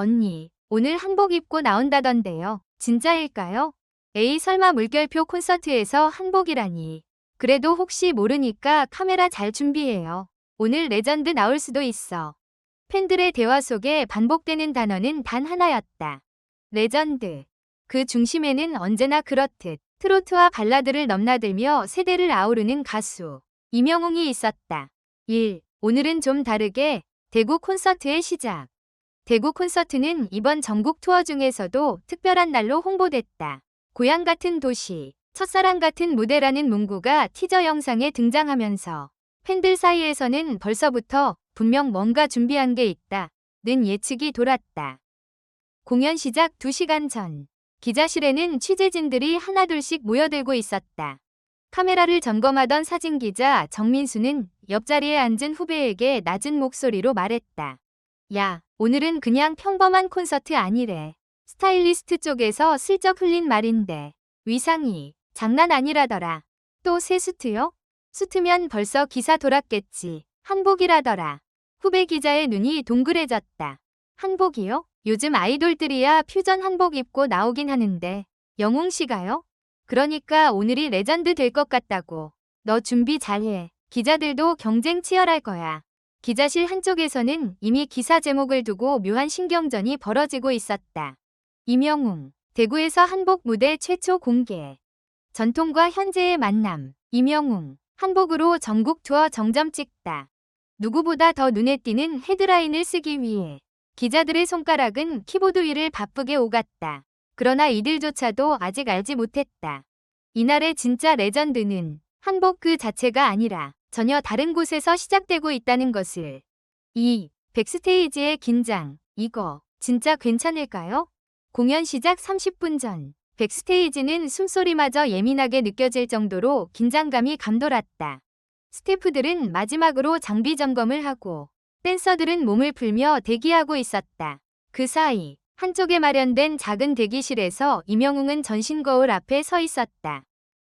언니, 오늘 한복 입고 나온다던데요. 진짜일까요? 에이, 설마 물결표 콘서트에서 한복이라니. 그래도 혹시 모르니까 카메라 잘 준비해요. 오늘 레전드 나올 수도 있어. 팬들의 대화 속에 반복되는 단어는 단 하나였다. 레전드. 그 중심에는 언제나 그렇듯 트로트와 발라드를 넘나들며 세대를 아우르는 가수 이명웅이 있었다. 1. 오늘은 좀 다르게 대구 콘서트의 시작. 대구 콘서트는 이번 전국 투어 중에서도 특별한 날로 홍보됐다. 고향 같은 도시, 첫사랑 같은 무대라는 문구가 티저 영상에 등장하면서 팬들 사이에서는 벌써부터 분명 뭔가 준비한 게 있다는 예측이 돌았다. 공연 시작 2시간 전, 기자실에는 취재진들이 하나둘씩 모여들고 있었다. 카메라를 점검하던 사진기자 정민수는 옆자리에 앉은 후배에게 낮은 목소리로 말했다. 야, 오늘은 그냥 평범한 콘서트 아니래. 스타일리스트 쪽에서 슬쩍 흘린 말인데 위상이 장난 아니라더라. 또 새 수트요? 수트면 벌써 기사 돌았겠지. 한복이라더라. 후배 기자의 눈이 동그래졌다. 한복이요? 요즘 아이돌들이야 퓨전 한복 입고 나오긴 하는데 영웅 씨가요? 그러니까 오늘이 레전드 될 것 같다고. 너 준비 잘해. 기자들도 경쟁 치열할 거야. 기자실 한쪽에서는 이미 기사 제목을 두고 묘한 신경전이 벌어지고 있었다. 이명웅, 대구에서 한복 무대 최초 공개. 전통과 현재의 만남. 이명웅, 한복으로 전국 투어 정점 찍다. 누구보다 더 눈에 띄는 헤드라인을 쓰기 위해 기자들의 손가락은 키보드 위를 바쁘게 오갔다. 그러나 이들조차도 아직 알지 못했다. 이날의 진짜 레전드는 한복 그 자체가 아니라 전혀 다른 곳에서 시작되고 있다는 것을. 2. 백스테이지의 긴장. 이거 진짜 괜찮을까요? 공연 시작 30분 전, 백스테이지는 숨소리마저 예민하게 느껴질 정도로 긴장감이 감돌았다. 스태프들은 마지막으로 장비 점검을 하고 댄서들은 몸을 풀며 대기하고 있었다. 그 사이 한쪽에 마련된 작은 대기실에서 이명웅은 전신 거울 앞에 서 있었다.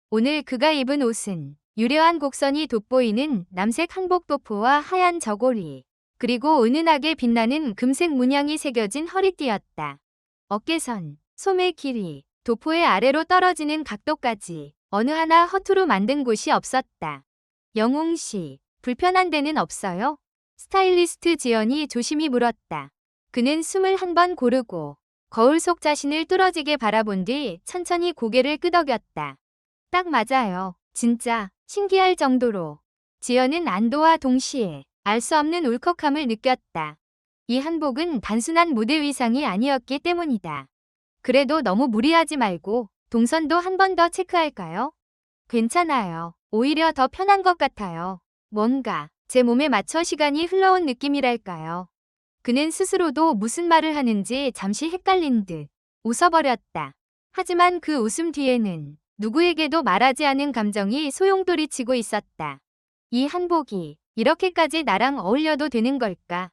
오늘 그가 입은 옷은 유려한 곡선이 돋보이는 남색 한복 도포와 하얀 저고리, 그리고 은은하게 빛나는 금색 문양이 새겨진 허리띠였다. 어깨선, 소매 길이, 도포의 아래로 떨어지는 각도까지 어느 하나 허투루 만든 곳이 없었다. 영웅 씨, 불편한 데는 없어요? 스타일리스트 지연이 조심히 물었다. 그는 숨을 한 번 고르고 거울 속 자신을 뚫어지게 바라본 뒤 천천히 고개를 끄덕였다. 딱 맞아요. 진짜 신기할 정도로. 지연은 안도와 동시에 알 수 없는 울컥함을 느꼈다. 이 한복은 단순한 무대 의상이 아니었기 때문이다. 그래도 너무 무리하지 말고 동선도 한 번 더 체크할까요? 괜찮아요. 오히려 더 편한 것 같아요. 뭔가 제 몸에 맞춰 시간이 흘러온 느낌이랄까요. 그는 스스로도 무슨 말을 하는지 잠시 헷갈린 듯 웃어버렸다. 하지만 그 웃음 뒤에는 누구에게도 말하지 않은 감정이 소용돌이치고 있었다. 이 한복이 이렇게까지 나랑 어울려도 되는 걸까?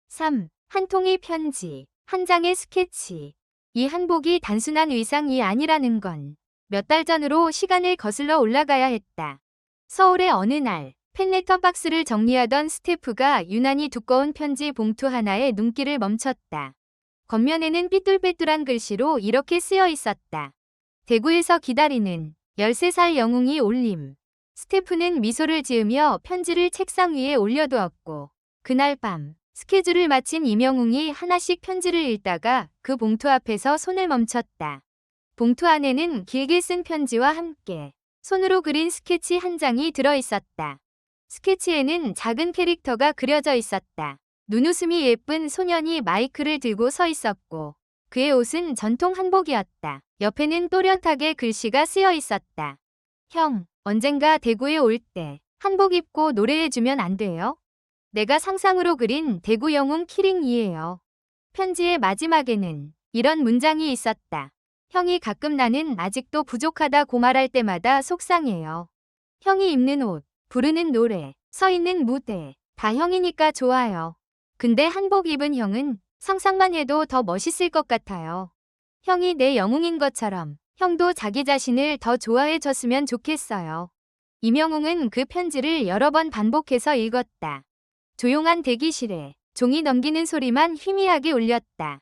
3. 한 통의 편지, 한 장의 스케치. 이 한복이 단순한 의상이 아니라는 건 몇 달 전으로 시간을 거슬러 올라가야 했다. 서울의 어느 날 팬레터 박스를 정리하던 스태프가 유난히 두꺼운 편지 봉투 하나에 눈길을 멈췄다. 겉면에는 삐뚤빼뚤한 글씨로 이렇게 쓰여 있었다. 대구에서 기다리는 13살 영웅이 올림. 스태프는 미소를 지으며 편지를 책상 위에 올려두었고 그날 밤 스케줄을 마친 이명웅이 하나씩 편지를 읽다가 그 봉투 앞에서 손을 멈췄다. 봉투 안에는 길게 쓴 편지와 함께 손으로 그린 스케치 한 장이 들어있었다. 스케치에는 작은 캐릭터가 그려져 있었다. 눈웃음이 예쁜 소년이 마이크를 들고 서 있었고 그의 옷은 전통 한복이었다. 옆에는 또렷하게 글씨가 쓰여 있었다. 형, 언젠가 대구에 올 때 한복 입고 노래해주면 안 돼요? 내가 상상으로 그린 대구 영웅 키링이에요. 편지의 마지막에는 이런 문장이 있었다. 형이 가끔 나는 아직도 부족하다고 말할 때마다 속상해요. 형이 입는 옷, 부르는 노래, 서 있는 무대, 다 형이니까 좋아요. 근데 한복 입은 형은 상상만 해도 더 멋있을 것 같아요. 형이 내 영웅인 것처럼 형도 자기 자신을 더 좋아해 줬으면 좋겠어요. 이명웅은 그 편지를 여러 번 반복해서 읽었다. 조용한 대기실에 종이 넘기는 소리만 희미하게 울렸다.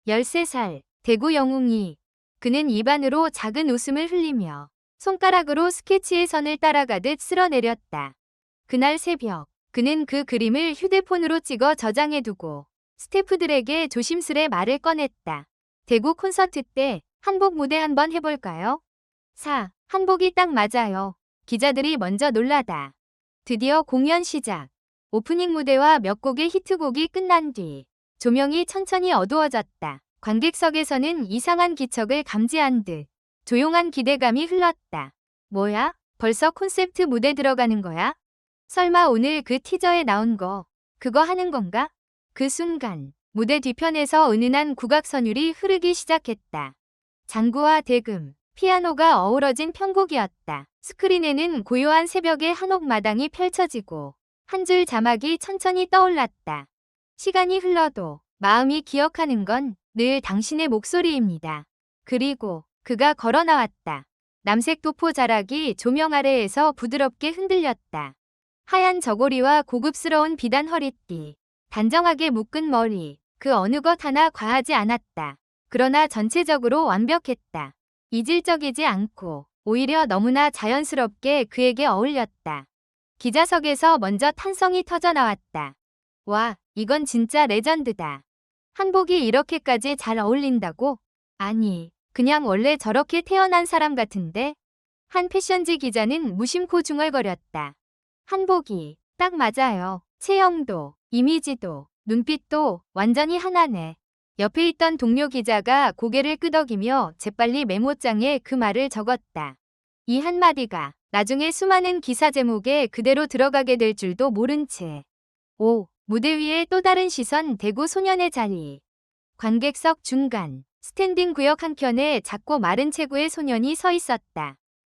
13살, 대구 영웅이. 그는 입안으로 작은 웃음을 흘리며 손가락으로 스케치의 선을 따라가듯 쓸어내렸다. 그날 새벽, 그는 그 그림을 휴대폰으로 찍어 저장해두고 스태프들에게 조심스레 말을 꺼냈다. 대구 콘서트 때 한복 무대 한번 해볼까요? 한복이 딱 맞아요. 기자들이 먼저 놀라다. 드디어 공연 시작. 오프닝 무대와 몇 곡의 히트곡이 끝난 뒤 조명이 천천히 어두워졌다. 관객석에서는 이상한 기척을 감지한 듯 조용한 기대감이 흘렀다. 뭐야? 벌써 콘셉트 무대 들어가는 거야? 설마 오늘 그 티저에 나온 거, 그거 하는 건가? 그 순간 무대 뒤편에서 은은한 국악 선율이 흐르기 시작했다. 장구와 대금, 피아노가 어우러진 편곡이었다. 스크린에는 고요한 새벽의 한옥마당이 펼쳐지고 한 줄 자막이 천천히 떠올랐다. 시간이 흘러도 마음이 기억하는 건 늘 당신의 목소리입니다. 그리고 그가 걸어 나왔다. 남색 도포 자락이 조명 아래에서 부드럽게 흔들렸다. 하얀 저고리와 고급스러운 비단 허리띠, 단정하게 묶은 머리, 그 어느 것 하나 과하지 않았다. 그러나 전체적으로 완벽했다. 이질적이지 않고 오히려 너무나 자연스럽게 그에게 어울렸다. 기자석에서 먼저 탄성이 터져 나왔다. 와, 이건 진짜 레전드다. 한복이 이렇게까지 잘 어울린다고? 아니, 그냥 원래 저렇게 태어난 사람 같은데? 한 패션지 기자는 무심코 중얼거렸다. 한복이 딱 맞아요. 체형도, 이미지도, 눈빛도 완전히 하나네. 옆에 있던 동료 기자가 고개를 끄덕이며 재빨리 메모장에 그 말을 적었다. 이 한마디가 나중에 수많은 기사 제목에 그대로 들어가게 될 줄도 모른 채. 무대 위에 또 다른 시선. 대구 소년의 자리. 관객석 중간, 스탠딩 구역 한켠에 작고 마른 체구의 소년이 서 있었다.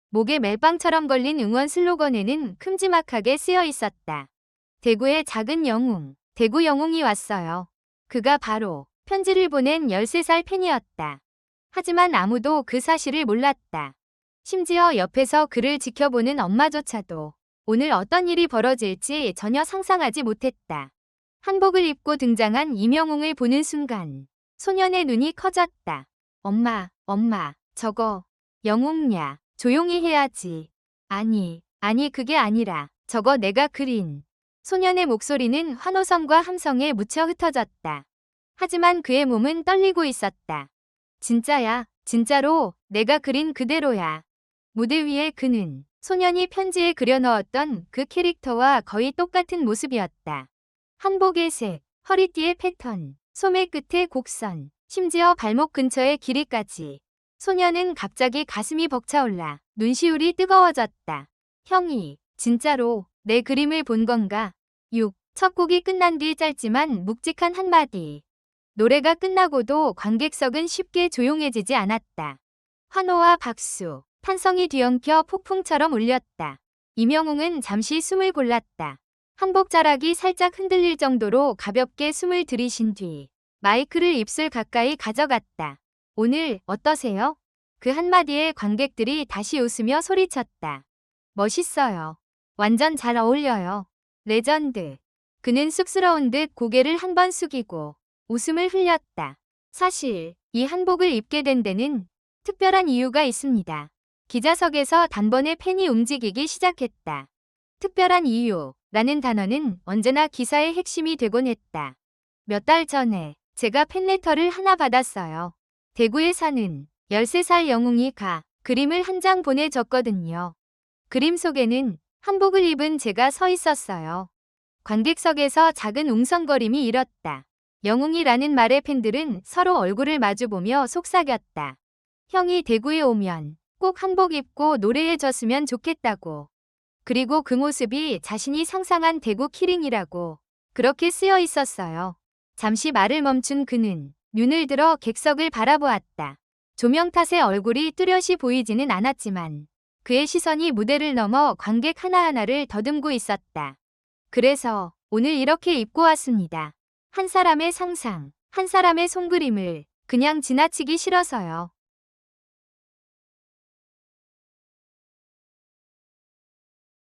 목에 멜빵처럼 걸린 응원 슬로건에는 큼지막하게 쓰여 있었다. 대구의 작은 영웅, 대구 영웅이 왔어요. 그가 바로 편지를 보낸 13살 팬이었다. 하지만 아무도 그 사실을 몰랐다. 심지어 옆에서 그를 지켜보는 엄마조차도 오늘 어떤 일이 벌어질지 전혀 상상하지 못했다. 한복을 입고 등장한 임영웅을 보는 순간 소년의 눈이 커졌다. 엄마, 저거 영웅냐? 조용히 해야지. 아니, 그게 아니라 저거 내가 그린. 소년의 목소리는 환호성과 함성에 묻혀 흩어졌다. 하지만 그의 몸은 떨리고 있었다. 진짜야, 진짜로 내가 그린 그대로야. 무대 위에 그는 소년이 편지에 그려넣었던 그 캐릭터와 거의 똑같은 모습이었다. 한복의 색, 허리띠의 패턴, 소매 끝의 곡선, 심지어 발목 근처의 길이까지. 소년은 갑자기 가슴이 벅차올라 눈시울이 뜨거워졌다. 형이 진짜로 내 그림을 본 건가? 첫 곡이 끝난 뒤 짧지만 묵직한 한마디. 노래가 끝나고도 관객석은 쉽게 조용해지지 않았다. 환호와 박수, 탄성이 뒤엉켜 폭풍처럼 울렸다. 임영웅은 잠시 숨을 골랐다. 한복 자락이 살짝 흔들릴 정도로 가볍게 숨을 들이신 뒤 마이크를 입술 가까이 가져갔다. 오늘 어떠세요? 그 한마디에 관객들이 다시 웃으며 소리쳤다. 멋있어요. 완전 잘 어울려요. 레전드. 그는 쑥스러운 듯 고개를 한번 숙이고 웃음을 흘렸다. 사실 이 한복을 입게 된 데는 특별한 이유가 있습니다. 기자석에서 단번에 펜이 움직이기 시작했다. 특별한 이유라는 단어는 언제나 기사의 핵심이 되곤 했다. 몇 달 전에 제가 팬레터를 하나 받았어요. 대구에 사는 13살 영웅이 그림을 한 장 보내줬거든요. 그림 속에는 한복을 입은 제가 서 있었어요. 관객석에서 작은 웅성거림이 일었다. 영웅이라는 말에 팬들은 서로 얼굴을 마주보며 속삭였다. 형이 대구에 오면 꼭 한복 입고 노래해줬으면 좋겠다고. 그리고 그 모습이 자신이 상상한 대구 키링이라고 그렇게 쓰여 있었어요. 잠시 말을 멈춘 그는 눈을 들어 객석을 바라보았다. 조명 탓에 얼굴이 뚜렷이 보이지는 않았지만 그의 시선이 무대를 넘어 관객 하나하나를 더듬고 있었다. 그래서 오늘 이렇게 입고 왔습니다. 한 사람의 상상, 한 사람의 손그림을 그냥 지나치기 싫어서요.